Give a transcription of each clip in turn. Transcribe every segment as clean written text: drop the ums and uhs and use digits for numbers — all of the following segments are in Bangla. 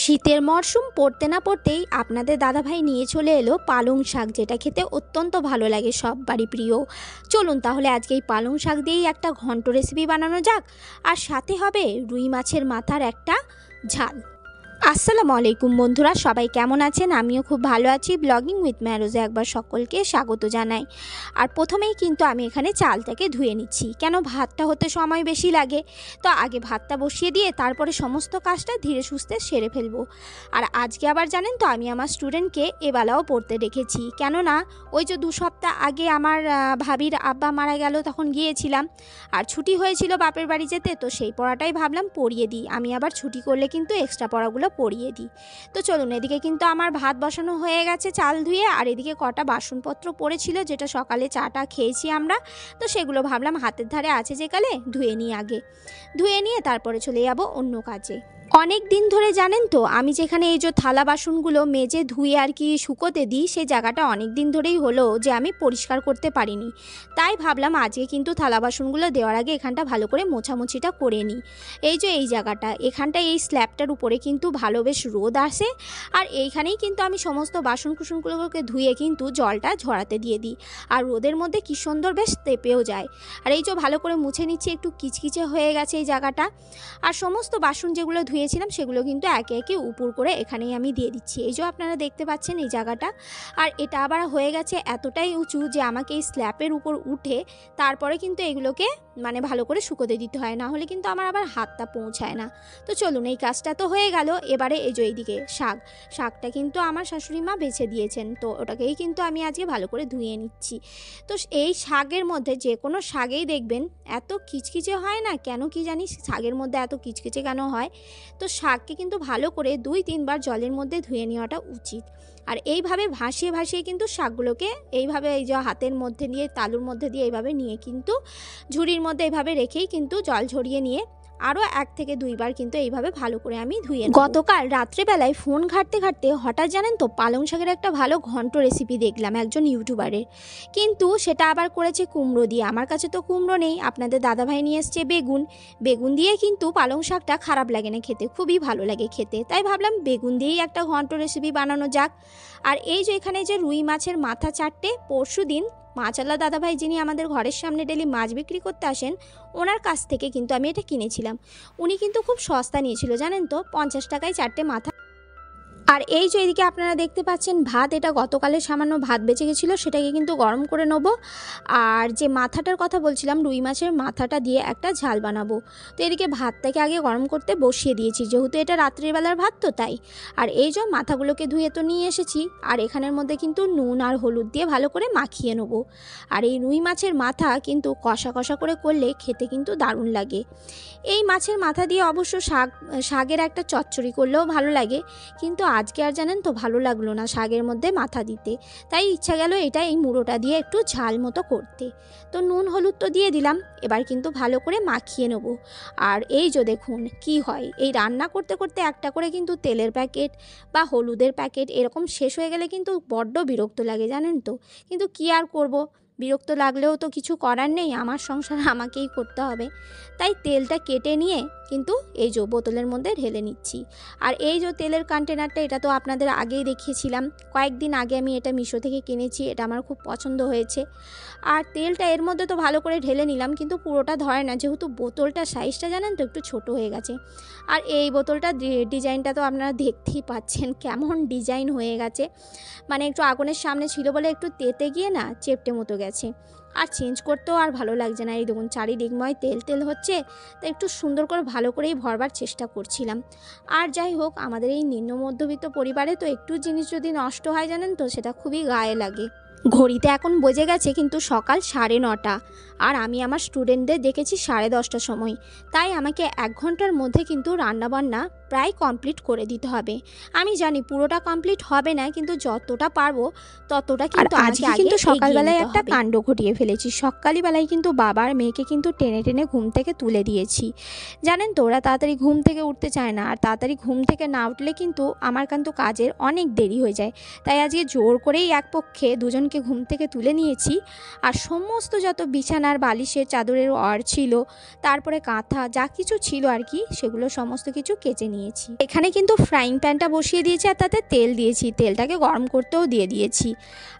শীতের মরশুম পড়তে না পড়তেই আপনাদের দাদাভাই নিয়ে চলে এলো পালং শাক, যেটা খেতে অত্যন্ত ভালো লাগে, সববারই প্রিয়। চলুন তাহলে আজকে এই পালং শাক দিয়েই একটা ঘন্ট রেসিপি বানানো যাক, আর সাথে হবে রুই মাছের মাথার একটা ঝাল। আসসালামু আলাইকুম বন্ধুরা, সবাই কেমন আছেন? আমিও খুব ভালো আছি। ব্লগিং উইথ ম্যারোজে একবার সকলকে স্বাগত জানাই। আর প্রথমেই কিন্তু আমি এখানে চালটাকে ধুয়ে নিচ্ছি, কেন ভাতটা হতে সময় বেশি লাগে, তো আগে ভাতটা বসিয়ে দিয়ে তারপরে সমস্ত কাজটা ধীরে সুস্থে সেরে ফেলবো। আর আজকে আবার জানেন তো, আমি আমার স্টুডেন্টকে এবেলাও পড়তে রেখেছি, কেননা ওই যে 2 সপ্তাহ আগে আমার ভাবির আব্বা মারা গেল, তখন গিয়েছিলাম আর ছুটি হয়েছিল বাপের বাড়ি যেতে, তো সেই পড়াটাই ভাবলাম পড়িয়ে দিই। আমি আবার ছুটি করলে কিন্তু এক্সট্রা পড়াগুলো পড়িয়ে দিই। তো চলুন, এদিকে কিন্তু আমার ভাত বসানো হয়ে গেছে চাল ধুয়ে, আর এদিকে কটা বাসনপত্র পড়েছিল যেটা সকালে চাটা খেয়েছি আমরা, তো সেগুলো ভাবলাম হাতের ধারে আছে যে কালে ধুয়ে নিই, আগে ধুয়ে নিয়ে তারপরে চলে যাব অন্য কাজে। অনেক দিন ধরে জানেন তো, আমি যেখানে এই যে থালা বাসনগুলো মেজে ধুয়ে আর কি শুকোতে দিই, সেই জায়গাটা অনেক দিন ধরেই হলো যে আমি পরিষ্কার করতে পারিনি। তাই ভাবলাম আজকে কিন্তু থালা বাসনগুলো দেওয়ার আগে এখানটা ভালো করে মোছামুছিটা করে নিই। এই যে এই জায়গাটা, এখানটা এই স্ল্যাবটার উপরে কিন্তু ভালো বেশ রোদ আসে, আর এইখানেই কিন্তু আমি সমস্ত বাসন কুসনগুলোকে ধুয়ে কিন্তু জলটা ঝরাতে দিয়ে দিই, আর রোদের মধ্যে কী সুন্দর বেশ তেপেও যায়। আর এই যে ভালো করে মুছে নিচ্ছি, একটু কিচকিচে হয়ে গেছে এই জায়গাটা। আর সমস্ত বাসন যেগুলো ধুয়েছিলাম সেগুলো কিন্তু একে একে উপর করে এখানেই আমি দিয়ে দিচ্ছি। এই যে আপনারা দেখতে পাচ্ছেন এই জায়গাটা, আর এটা আবার হয়ে গেছে এতটাই উঁচু যে আমাকে এই স্ল্যাপের উপর উঠে তারপরে কিন্তু এগুলোকে মানে ভালো করে শুকোতে দিতে হয়, না হলে কিন্তু আমার আবার হাতটা পৌঁছায় না। তো চলুন, এই কাজটা তো হয়ে গেল। এবারে এই যে এইদিকে শাকটা কিন্তু আমার শাশুড়ি মা বেছে দিয়েছেন, তো ওটাকেই কিন্তু আমি আজকে ভালো করে ধুয়ে নিচ্ছি। তো এই শাকের মধ্যে যে কোনো শাকেই দেখবেন এত কিচকিচে হয় না, কেন কি জানি শাকের মধ্যে এত কিচকিচে কেন হয়। তো শাককে কিন্তু ভালো করে 2-3 বার জলের মধ্যে ধুয়ে নেওয়াটা উচিত। আর এইভাবে ভাসিয়ে ভাসিয়ে কিন্তু শাকগুলোকে এইভাবে এই যে হাতের মধ্যে দিয়ে তালুর মধ্যে দিয়ে এইভাবে নিয়ে কিন্তু ঝুড়ির মধ্যে এইভাবে রেখেই কিন্তু জল ঝরিয়ে নিয়ে আরও 1 থেকে 2 বার কিন্তু এইভাবে ভালো করে আমি ধুয়ে নেব। গতকাল রাত্রেবেলায় ফোন ঘাঁটতে ঘাঁটতে হঠাৎ জানেন তো পালং শাকের একটা ভালো ঘন্ট রেসিপি দেখলাম একজন ইউটিউবারের, কিন্তু সেটা আবার করেছে কুমড়ো দিয়ে। আমার কাছে তো কুমড়ো নেই, আপনাদের দাদাভাই নিয়ে এসছে বেগুন দিয়ে কিন্তু পালং শাকটা খারাপ লাগে না খেতে, খুবই ভালো লাগে খেতে। তাই ভাবলাম বেগুন দিয়েই একটা ঘন্ট রেসিপি বানানো যাক। আর এই যে এখানে যে রুই মাছের মাথা 4টে, পরশু দিন মাছওয়ালা দাদাভাই যিনি আমাদের ঘরের সামনে ডেলি মাছ বিক্রি করতে আসেন, ওনার কাছ থেকে কিন্তু আমি এটা কিনেছিলাম। উনি কিন্তু খুব সস্তা নিয়েছিল জানেন তো, 50 টাকায় 4টে মাথা। আর এই যে এদিকে আপনারা দেখতে পাচ্ছেন ভাত, এটা গতকালের সামান্য ভাত বেঁচে গেছিলো, সেটাকে কিন্তু গরম করে নেবো। আর যে মাথাটার কথা বলছিলাম, রুই মাছের মাথাটা দিয়ে একটা ঝাল বানাবো। তো এদিকে ভাতটাকে আগে গরম করতে বসিয়ে দিয়েছি, যেহেতু এটা রাত্রিবেলার ভাত তো তাই। আর এই যে মাথাগুলোকে ধুয়ে তো নিয়ে এসেছি, আর এখানের মধ্যে কিন্তু নুন আর হলুদ দিয়ে ভালো করে মাখিয়ে নেবো। আর এই রুই মাছের মাথা কিন্তু কষা কষা করে করলে খেতে কিন্তু দারুণ লাগে। এই মাছের মাথা দিয়ে অবশ্য শাকের একটা চচ্চড়ি করলেও ভালো লাগে, কিন্তু আজকে আর জানেন তো ভালো লাগলো না শাকের মধ্যে মাথা দিতে, তাই ইচ্ছা গেল এটা এই মুড়োটা দিয়ে একটু ঝাল মতো করতে। তো নুন হলুদ তো দিয়ে দিলাম, এবার কিন্তু ভালো করে মাখিয়ে নেব। আর এই যে দেখুন কি হয়, এই রান্না করতে করতে একটা করে কিন্তু তেলের প্যাকেট বা হলুদের প্যাকেট এরকম শেষ হয়ে গেলে কিন্তু বড্ড বিরক্ত লাগে জানেন তো, কিন্তু কি আর করব, বিরক্ত লাগলেও তো কিছু করার নেই, আমার সংসার আমাকেই করতে হবে। তাই তেলটা কেটে নিয়ে কিন্তু এই যে বোতলের মধ্যে ঢেলে নিচ্ছি। আর এই যে তেলের কন্টেনারটা, এটা তো আপনাদের আগেই দেখিয়েছিলাম, কয়েকদিন আগে আমি এটা মিশো থেকে কিনেছি, এটা আমার খুব পছন্দ হয়েছে। আর তেলটা এর মধ্যে তো ভালো করে ঢেলে নিলাম, কিন্তু পুরোটা ধরে না, যেহেতু বোতলটা সাইজটা জানেন তো একটু ছোট হয়ে গেছে। আর এই বোতলটা ডিজাইনটা তো আপনারা দেখতেই পাচ্ছেন কেমন ডিজাইন হয়ে গেছে, মানে একটু আগুনের সামনে ছিল বলে একটু তেতে গিয়ে না চেপটে মতো গেছে, আর চেঞ্জ করতেও আর ভালো লাগছে না। এই দেখুন চারিদিকময় তেল তেল হচ্ছে, তো একটু সুন্দর করে ভালো করেই ভরবার চেষ্টা করছিলাম। আর যাই হোক, আমাদের এই নিম্ন মধ্যবিত্ত পরিবারে তো একটু জিনিস যদি নষ্ট হয় জানেন তো সেটা খুবই গায়ে লাগে। ঘড়িতে এখন বেজে গেছে কিন্তু সকাল 9:30, আর আমি আমার স্টুডেন্টদের দেখেছি 10:30টার সময়, তাই আমাকে 1 ঘন্টার মধ্যে কিন্তু রান্নাবান্না প্রায় কমপ্লিট করে দিতে হবে। আমি জানি পুরোটা কমপ্লিট হবে না, কিন্তু যতটা পারবো ততটা কিন্তু আজকে কিন্তু সকালবেলায় একটা কাণ্ড ঘটিয়ে ফেলেছি। সকালবেলায় কিন্তু বাবার মেয়েকে কিন্তু টেনে টেনে ঘুম থেকে তুলে দিয়েছি, জানেন তো ওরা তাড়াতাড়ি ঘুম থেকে উঠতে চায় না, আর তাড়াতাড়ি ঘুম থেকে না উঠলে কিন্তু আমার কিন্তু কাজের অনেক দেরি হয়ে যায়। তাই আজকে জোর করেই এক পক্ষে দুজনকে ঘুম থেকে তুলে নিয়েছি, আর সমস্ত যত বিছানার বালিশের চাদরের ওয়ার ছিল, তারপরে কাঁথা যা কিছু ছিল আর কি, সেগুলো সমস্ত কিছু কেচে নিয়েছি। এখানে কিন্তু ফ্রাইং প্যানটা বসিয়ে দিয়েছি আর তাতে তেল দিয়েছি, তেলটাকে গরম করতেও দিয়ে দিয়েছি।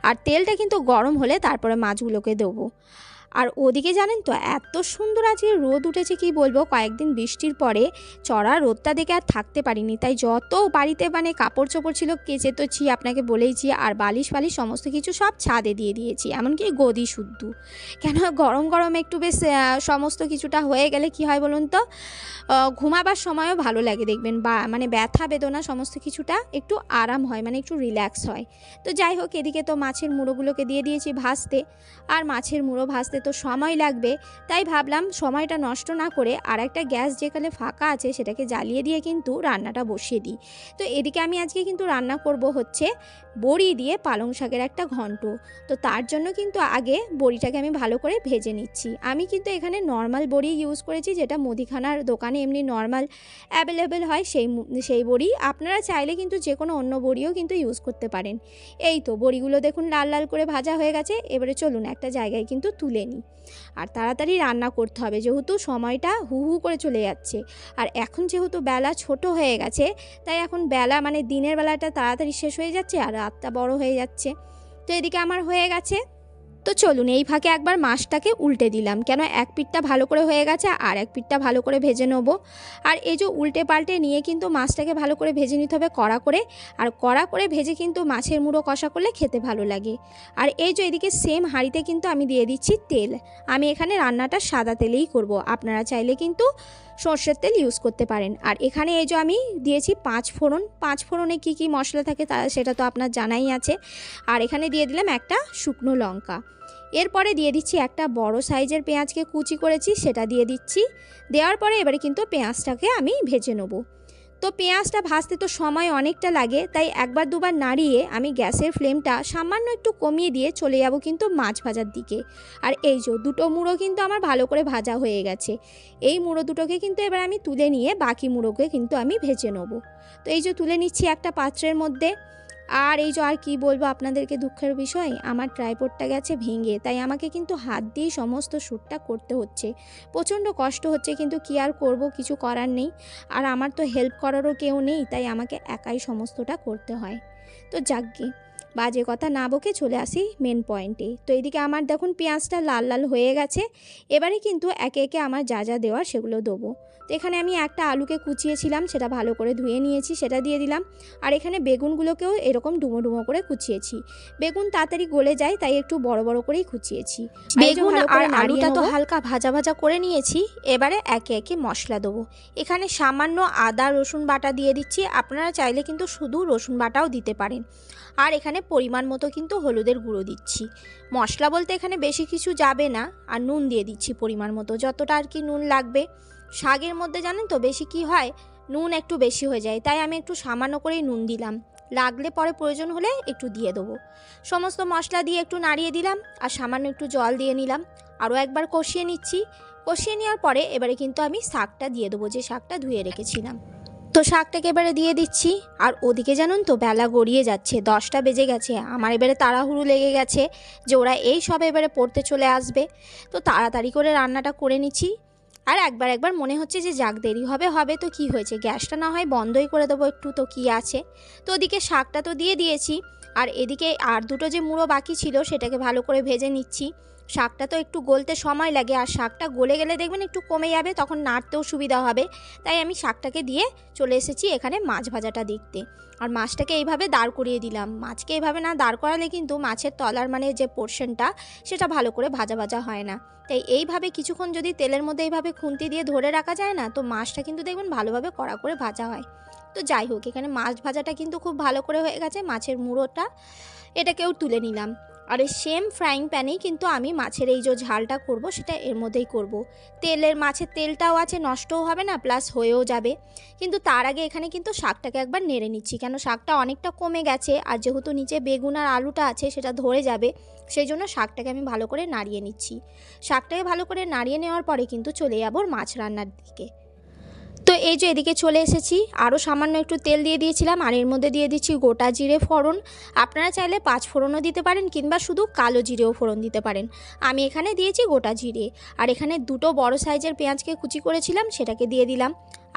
আর তেলটা কিন্তু গরম হলে তারপরে মাছগুলোকে দেবো। আর ওদিকে জানেন তো এত সুন্দর আজকে রোদ উঠেছে কি বলবো, কয়েকদিন বৃষ্টির পরে চড়া রোদটা দেখে আর থাকতে পারিনি। তাই যত বাড়িতে মানে কাপড় চোপড় ছিল কেচে তোছি, আপনাকে বলেইছি, আর বালিশ ফালিশ সমস্ত কিছু সব ছাদে দিয়ে দিয়েছি, এমনকি গদি শুদ্ধ। কেন গরম গরম একটু বেশ সমস্ত কিছুটা হয়ে গেলে কি হয় বলুন তো, ঘুমাবার সময়ও ভালো লাগে দেখবেন, বা মানে ব্যথা বেদনা সমস্ত কিছুটা একটু আরাম হয়, মানে একটু রিল্যাক্স হয়। তো যাই হোক, এদিকে তো মাছের মুড়োগুলোকে দিয়ে দিয়েছি ভাজতে, আর মাছের মুড়ো ভাজতে তো সময় লাগবে, তাই ভাবলাম সময়টা নষ্ট না করে আর একটা গ্যাস যেখানে ফাঁকা আছে সেটাকে জ্বালিয়ে দিয়ে কিন্তু রান্নাটা বসিয়ে দিই। তো এদিকে আমি আজকে কিন্তু রান্না করব হচ্ছে বড়ি দিয়ে পালং শাকের একটা ঘন্ট। তো তার জন্য কিন্তু আগে বড়িটাকে আমি ভালো করে ভেজে নিচ্ছি। আমি কিন্তু এখানে নর্মাল বড়ি ইউজ করেছি, যেটা মুদিখানার দোকানে এমনি নর্মাল অ্যাভেলেবেল হয় সেই বড়ি। আপনারা চাইলে কিন্তু যে কোনো অন্য বড়িও কিন্তু ইউজ করতে পারেন। এই তো বড়িগুলো দেখুন লাল লাল করে ভাজা হয়ে গেছে। এবারে চলুন একটা জায়গায় কিন্তু তুলে নিই, আর তাড়াতাড়ি রান্না করতে হবে যেহেতু সময়টা হু হু করে চলে যাচ্ছে। আর এখন যেহেতু বেলা ছোট হয়ে গেছে, তাই এখন বেলা মানে দিনের বেলাটা তাড়াতাড়ি শেষ হয়ে যাচ্ছে আর রাতটা বড় হয়ে যাচ্ছে। তো এদিকে আমার হয়ে গেছে। তো চলুন এই ফাঁকে একবার মাছটাকে উল্টে দিলাম, কেন এক পিঠটা ভালো করে হয়ে গেছে আর এক পিঠটা ভালো করে ভেজে নেবো। আর এই যে উল্টে পাল্টে নিয়ে কিন্তু মাছটাকে ভালো করে ভেজে নিতে হবে কড়া করে, আর কড়া করে ভেজে কিন্তু মাছের মুড়ো কষা করলে খেতে ভালো লাগে। আর এই যে এদিকে সেম হাঁড়িতে কিন্তু আমি দিয়ে দিচ্ছি তেল। আমি এখানে রান্নাটা সাদা তেলেই করব, আপনারা চাইলে কিন্তু সর্ষের তেল ইউজ করতে পারেন। আর এখানে এই যে আমি দিয়েছি 5 ফোড়ন। 5 ফোড়নে কী কী মশলা থাকে সেটা তো আপনার জানাই আছে। আর এখানে দিয়ে দিলাম একটা শুকনো লঙ্কা। এরপরে দিয়ে দিচ্ছি একটা বড় সাইজের পেঁয়াজকে কুচি করেছি, সেটা দিয়ে দিচ্ছি। দেওয়ার পরে এবারে কিন্তু পেঁয়াজটাকে আমি ভেজে নেব। তো পেঁয়াজটা ভাজতে তো সময় অনেকটা লাগে, তাই একবার দুবার নাড়িয়ে আমি গ্যাসের ফ্লেমটা সামান্য একটু কমিয়ে দিয়ে চলে যাব কিন্তু মাছ ভাজার দিকে। আর এই যে দুটো মুড়ো কিন্তু আমার ভালো করে ভাজা হয়ে গেছে। এই মুড়ো দুটোকে কিন্তু এবার আমি তুলে নিয়ে বাকি মুড়োকে কিন্তু আমি ভেজে নেব। তো এই যে তুলে নিচ্ছি একটা পাত্রের মধ্যে। আর এই যে আর কি বলবো আপনাদেরকে, দুঃখের বিষয় আমার ট্রাইপডটা গেছে ভেঙে, তাই আমাকে কিন্তু হাত দিয়ে সমস্ত শ্যুটটা করতে হচ্ছে। প্রচণ্ড কষ্ট হচ্ছে, কিন্তু কি আর করব, কিছু করার নেই। আর আমার তো হেল্প করারও কেউ নেই, তাই আমাকে একাই সমস্তটা করতে হয়। তো যাকগে, বাজে কথা না বকে চলে আসি মেন পয়েন্টে। তো এদিকে আমার দেখুন পেঁয়াজটা লাল লাল হয়ে গেছে। এবারে কিন্তু একে একে আমার যা যা দেওয়ার সেগুলো দেবো। তো এখানে আমি একটা আলুকে কুচিয়েছিলাম, সেটা ভালো করে ধুয়ে নিয়েছি, সেটা দিয়ে দিলাম। আর এখানে বেগুনগুলোকেও এরকম ডুমো ডুমো করে কুচিয়েছি। বেগুন তাড়াতাড়ি গলে যায়, তাই একটু বড় বড় করেই কুচিয়েছি। বেগুন আর আলুটা তো হালকা ভাজা ভাজা করে নিয়েছি। এবারে একে একে মশলা দেবো। এখানে সামান্য আদা রসুন বাটা দিয়ে দিচ্ছি, আপনারা চাইলে কিন্তু শুধু রসুন বাটাও দিতে পারেন। আর এখানে পরিমাণ মতো কিন্তু হলুদের গুঁড়ো দিচ্ছি। মশলা বলতে এখানে বেশি কিছু যাবে না। আর নুন দিয়ে দিচ্ছি পরিমাণ মতো, যতটা আর কি নুন লাগবে। শাকের মধ্যে জানেন তো বেশি কি হয়, নুন একটু বেশি হয়ে যায়, তাই আমি একটু সামান্য করেই নুন দিলাম। লাগলে পরে প্রয়োজন হলে একটু দিয়ে দেবো। সমস্ত মশলা দিয়ে একটু নাড়িয়ে দিলাম আর সামান্য একটু জল দিয়ে নিলাম। আরও একবার কষিয়ে নিচ্ছি। কষিয়ে নেওয়ার পরে এবারে কিন্তু আমি শাকটা দিয়ে দেবো, যে শাকটা ধুয়ে রেখেছিলাম। তো শাকটাকে এবারে দিয়ে দিচ্ছি। আর ওদিকে জানুন তো বেলা গড়িয়ে যাচ্ছে, 10টা বেজে গেছে। আমার এবারে তাড়াহুড়ো লেগে গেছে যে ওরা এই সব এবারে পড়তে চলে আসবে। তো তাড়াতাড়ি করে রান্নাটা করে নিচ্ছি। আর একবার মনে হচ্ছে যে যাক দেরি হবে তো কি হয়েছে, গ্যাসটা না হয় বন্ধই করে দেবো একটু, তো কি আছে। তো ওদিকে শাকটা তো দিয়ে দিয়েছি। আর এদিকে আর দুটো যে মুড়ো বাকি ছিল সেটাকে ভালো করে ভেজে নিচ্ছি। শাকটা তো একটু গলতে সময় লাগে, আর শাকটা গলে গেলে দেখবেন একটু কমে যাবে, তখন নাড়তেও সুবিধা হবে। তাই আমি শাকটাকে দিয়ে চলে এসেছি এখানে মাছ ভাজাটা দেখতে। আর মাছটাকে এইভাবে দাঁড় করিয়ে দিলাম। মাছকে এইভাবে না দাঁড় করালে কিন্তু মাছের তলার মানে যে পোর্শনটা সেটা ভালো করে ভাজা ভাজা হয় না। তাই এইভাবে কিছুক্ষণ যদি তেলের মধ্যে এইভাবে খুন্তি দিয়ে ধরে রাখা যায় না, তো মাছটা কিন্তু দেখবেন ভালোভাবে কড়া করে ভাজা হয়। তো যাই হোক, এখানে মাছ ভাজাটা কিন্তু খুব ভালো করে হয়ে গেছে। মাছের মুড়োটা এটাকেও তুলে নিলাম। আর এই সেম ফ্রাইং প্যানেই কিন্তু আমি মাছের এই যে ঝালটা করব সেটা এর মধ্যেই করব। মাছের তেলটাও আছে, নষ্টও হবে না, প্লাস হয়েও যাবে। কিন্তু তার আগে এখানে কিন্তু শাকটাকে একবার নেড়ে নিচ্ছি, কেন শাকটা অনেকটা কমে গেছে। আর যেহেতু নিচে বেগুন আর আলুটা আছে সেটা ধরে যাবে, সেই জন্য শাকটাকে আমি ভালো করে নাড়িয়ে নিচ্ছি। শাকটাকে ভালো করে নাড়িয়ে নেওয়ার পরে কিন্তু চলে যাবো মাছ রান্নার দিকে। তো এই যে এদিকে চলে এসেছি, আরও সামান্য একটু তেল দিয়ে দিয়েছিলাম, আর এর মধ্যে দিয়ে দিচ্ছি গোটা জিরে ফোড়ন। আপনারা চাইলে 5 ফোড়নও দিতে পারেন কিংবা শুধু কালো জিরেও ফোড়ন দিতে পারেন। আমি এখানে দিয়েছি গোটা জিরে। আর এখানে দুটো বড় সাইজের পেঁয়াজকে কুচি করেছিলাম, সেটাকে দিয়ে দিলাম।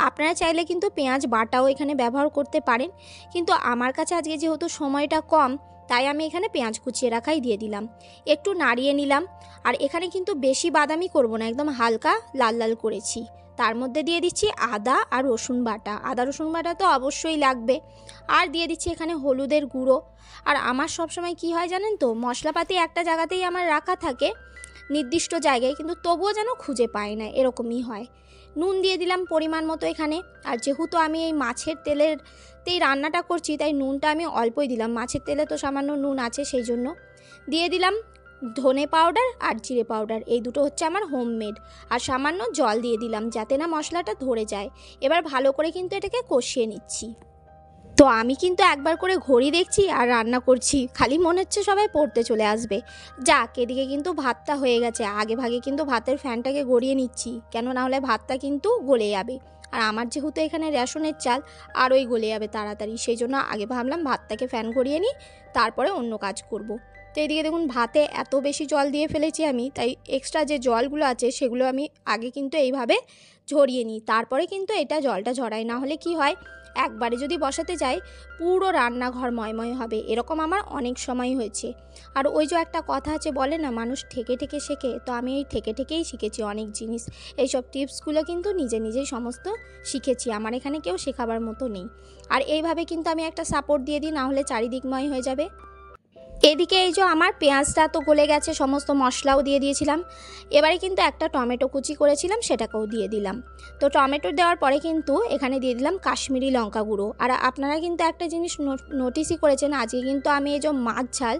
আপনারা চাইলে কিন্তু পেঁয়াজ বাটাও এখানে ব্যবহার করতে পারেন, কিন্তু আমার কাছে আজকে যেহেতু সময়টা কম, তাই আমি এখানে পেঁয়াজ কুচিয়ে রাখাই দিয়ে দিলাম। একটু নাড়িয়ে নিলাম। আর এখানে কিন্তু বেশি বাদামি করব না, একদম হালকা লাল লাল করেছি। তার মধ্যে দিয়ে দিচ্ছি আদা আর রসুন বাটা। আদা রসুন বাটা তো অবশ্যই লাগবে। আর দিয়ে দিচ্ছি এখানে হলুদের গুঁড়ো। আর আমার সবসময় কি হয় জানেন তো, মশলাপাতি একটা জায়গাতেই আমার রাখা থাকে নির্দিষ্ট জায়গায়, কিন্তু তবুও যেন খুঁজে পাই না, এরকমই হয়। নুন দিয়ে দিলাম পরিমাণ মতো এখানে। আর যেহেতু আমি এই মাছের তেলেতেই রান্নাটা করছি, তাই নুনটা আমি অল্পই দিলাম। মাছের তেলে তো সামান্য নুন আছে, সেই জন্য দিয়ে দিলাম ধনে পাউডার আর জিরে পাউডার, এই দুটো হচ্ছে আমার হোমমেড। আর সামান্য জল দিয়ে দিলাম যাতে না মশলাটা ধরে যায়। এবার ভালো করে কিন্তু এটাকে কষিয়ে নিচ্ছি। তো আমি কিন্তু একবার করে ঘড়ি দেখছি আর রান্না করছি, খালি মনে হচ্ছে সবাই পড়তে চলে আসবে। যাক, এদিকে কিন্তু ভাতটা হয়ে গেছে। আগে ভাগে কিন্তু ভাতের ফ্যানটাকে গড়িয়ে নিচ্ছি, কেন না হলে ভাতটা কিন্তু গলে যাবে। আর আমার যেহেতু এখানে রেশনের চাল, আরোই গলে যাবে তাড়াতাড়ি, সেই জন্য আগে ভাবলাম ভাতটাকে ফ্যান গড়িয়ে নিই, তারপরে অন্য কাজ করব। তো এদিকে দেখুন ভাতে এত বেশি জল দিয়ে ফেলেছি আমি, তাই এক্সট্রা যে জলগুলো আছে সেগুলো আমি আগে কিন্তু এইভাবে ঝরিয়ে নিই, তারপরে কিন্তু এটা জলটা ঝরাই। না হলে কি হয়, একবারে যদি বসাতে যাই পুরো রান্নাঘর ময়ময় হবে, এরকম আমার অনেক সময় হয়েছে। আর ওই যে একটা কথা আছে, বলে না মানুষ ঠেকে ঠেকে শেখে, তো আমি এই ঠেকে ঠেকেই শিখেছি অনেক জিনিস। এইসব টিপসগুলো কিন্তু নিজে নিজেই সমস্ত শিখেছি, আমার এখানে কেউ শেখাবার মতো নেই। আর এইভাবে কিন্তু আমি একটা সাপোর্ট দিয়ে দিই, না হলে চারিদিকময় হয়ে যাবে। এদিকে এই যে আমার পেঁয়াজটা তো গলে গেছে, সমস্ত মশলাও দিয়ে দিয়েছিলাম। এবারে কিন্তু একটা টমেটো কুচি করেছিলাম, সেটাকেও দিয়ে দিলাম। তো টমেটো দেওয়ার পরে কিন্তু এখানে দিয়ে দিলাম কাশ্মীরি লঙ্কা গুঁড়ো। আর আপনারা কিন্তু একটা জিনিস নোটিসই করেছেন, আজকে কিন্তু আমি এই যে মাছ ঝাল,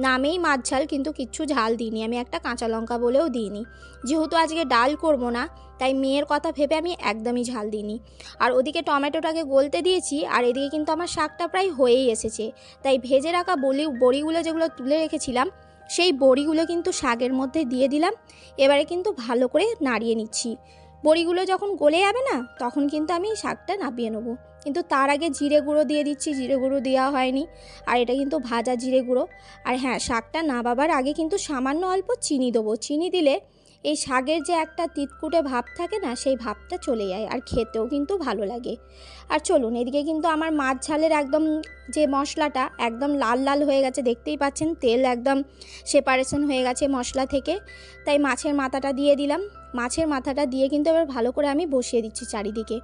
নামেই মাছ ঝাল, কিন্তু কিচ্ছু ঝাল দিইনি, আমি একটা কাঁচা লঙ্কা বলেও দিইনি। যেহেতু আজকে ডাল করব না, তাই মেয়ের কথা ভেবে আমি একদমই ঝাল দিইনি। আর ওদিকে টমেটোটাকে গলতে দিয়েছি, আর এদিকে কিন্তু আমার শাকটা প্রায় হয়েই এসেছে। তাই ভেজে রাখা বড়িগুলো যেগুলো তুলে রেখেছিলাম, সেই বড়িগুলো কিন্তু শাকের মধ্যে দিয়ে দিলাম। এবারে কিন্তু ভালো করে নাড়িয়ে নিচ্ছি। বড়িগুলো যখন গলে যাবে না, তখন কিন্তু আমি শাকটা নামিয়ে নেবো। কিন্তু তার আগে জিরে গুঁড়ো দিয়ে দিচ্ছি, জিরে গুঁড়ো দেওয়া হয়নি। আর এটা কিন্তু ভাজা জিরে গুঁড়ো। আর হ্যাঁ, শাকটা নামাবার আগে কিন্তু সামান্য অল্প চিনি দেবো। চিনি দিলে এই শাকের যে একটা তিতকুটে ভাব থাকে না, সেই ভাবটা চলে যায়, আর খেতেও কিন্তু ভালো লাগে। আর চলুন, এদিকে কিন্তু আমার মাছ ঝালের একদম যে মশলাটা একদম লাল লাল হয়ে গেছে, দেখতেই পাচ্ছেন তেল একদম সেপারেশন হয়ে গেছে মশলা থেকে। তাই মাছের মাথাটা দিয়ে দিলাম। মাছের মাথাটা দিয়ে কিন্তু এবার ভালো করে আমি বসিয়ে দিচ্ছি চারিদিকে।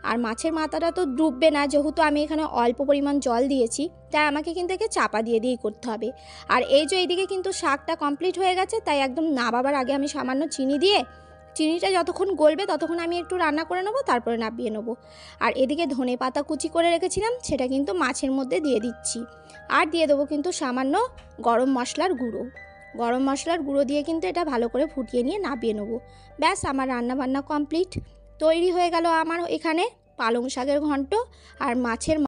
আর মাছের মাথাটা তো ডুববে না, যেহেতু আমি এখানে অল্প পরিমাণ জল দিয়েছি, তাই আমাকে কিন্তু একে চাপা দিয়ে দিয়েই করতে হবে। আর এই যে এইদিকে কিন্তু শাকটা কমপ্লিট হয়ে গেছে, তাই একদম নামাবার আগে আমি সামান্য চিনি দিয়ে, চিনিটা যতক্ষণ গলবে ততক্ষণ আমি একটু রান্না করে নেবো, তারপরে নামিয়ে নেবো। আর এদিকে ধনে পাতা কুচি করে রেখেছিলাম, সেটা কিন্তু মাছের মধ্যে দিয়ে দিচ্ছি। আর দিয়ে দেবো কিন্তু সামান্য গরম মশলার গুঁড়ো। গরম মশলার গুঁড়ো দিয়ে কিন্তু এটা ভালো করে ফুটিয়ে নিয়ে নামিয়ে নেবো। ব্যাস, আমার রান্নাবান্না কমপ্লিট। তৈরি হয়ে গেল আমার এখানে পালং শাকের ঘন্ট আর মাছের